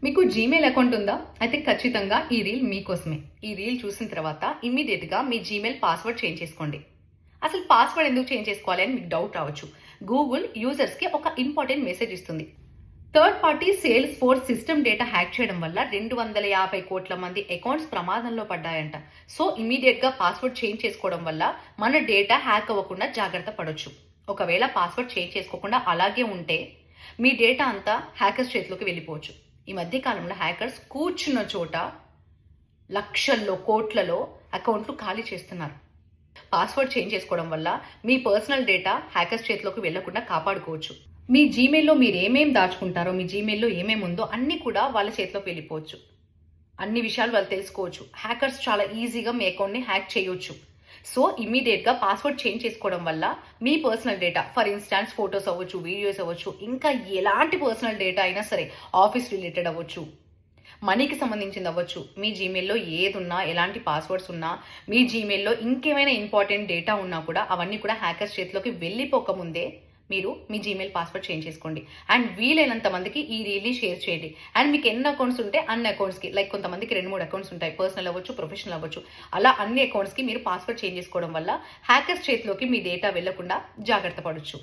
మీకు Gmail account ఉందా? అయితే ఖచ్చితంగా ఈ రీల్ మీకోసమే. ఈ రీల్ చూసిన తర్వాత ఇమ్మీడియట్‌గా మీ జీమెయిల్ పాస్వర్డ్ చేంజ్ చేసుకోండి. అసలు పాస్వర్డ్ ఎందుకు చేంజ్ చేసుకోవాలి అని మీకు డౌట్ రావచ్చు. గూగుల్ యూజర్స్‌కి ఒక ఇంపార్టెంట్ మెసేజ్ ఇస్తుంది. Third party sales force system data hack చేయడం వల్ల 250 కోట్ల మంది అకౌంట్స్ ప్రమాదంలో పడ్డాయంట. సో ఇమ్మీడియట్‌గా పాస్వర్డ్ చేంజ్ చేసుకోవడం వల్ల మన డేటా హ్యాక్ అవ్వకుండా జాగ్రత్త పడొచ్చు. ఒకవేళ పాస్వర్డ్ చేంజ్ చేసుకోకుండా అలాగే ఉంటే మీ డేటా అంతా హ్యాకర్స్ చేతిలోకి వెళ్ళిపోవచ్చు. ఈ మధ్య కాలంలో హ్యాకర్స్ కూర్చున్న చోట లక్షల్లో కోట్లలో అకౌంట్లు ఖాళీ చేస్తున్నారు. పాస్వర్డ్ చేంజ్ చేసుకోవడం వల్ల మీ పర్సనల్ డేటా హ్యాకర్స్ చేతిలోకి వెళ్లకుండా కాపాడుకోవచ్చు. మీ జీమెయిల్లో మీరు ఏమేమి దాచుకుంటారో, మీ జీమెయిల్లో ఏమేమి ఉందో అన్నీ కూడా వాళ్ళ చేతిలోకి వెళ్ళిపోవచ్చు. అన్ని విషయాలు వాళ్ళు తెలుసుకోవచ్చు. హ్యాకర్స్ చాలా ఈజీగా మీ అకౌంట్ని హ్యాక్ చేయొచ్చు. సో ఇమ్మీడియట్‌గా పాస్వర్డ్ చేంజ్ చేసుకోవడం వల్ల మీ personal data, for instance photos అవ్వచ్చు, వీడియోస్ అవ్వచ్చు, ఇంకా ఎలాంటి పర్సనల్ డేటా అయినా సరే, ఆఫీస్ రిలేటెడ్ అవ్వచ్చు, మనీకి సంబంధించింది అవ్వచ్చు, మీ జీమెయిల్లో ఏదున్నా, ఎలాంటి పాస్వర్డ్స్ ఉన్నా, మీ జీమెయిల్లో ఇంకేమైనా ఇంపార్టెంట్ డేటా ఉన్నా కూడా అవన్నీ కూడా హ్యాకర్స్ చేతిలోకి వెళ్ళిపోకముందే మీరు మీ జీమెయిల్ పాస్వర్డ్ చేంజ్ చేసుకోండి. అండ్ వీలైనంత మందికి ఈ రీల్ని షేర్ చేయండి. అండ్ మీకు ఎన్ని అకౌంట్స్ ఉంటే అన్ని అకౌంట్స్కి, లైక్ కొంతమందికి 2-3 అకౌంట్స్ ఉంటాయి, పర్సనల్ అవ్వచ్చు, ప్రొఫెషనల్ అవ్వచ్చు, అలా అన్ని అకౌంట్స్కి మీరు పాస్వర్డ్ చేంజ్ చేసుకోవడం వల్ల హ్యాకర్స్ చేతిలోకి మీ డేటా వెళ్లకుండా జాగ్రత్త పడొచ్చు.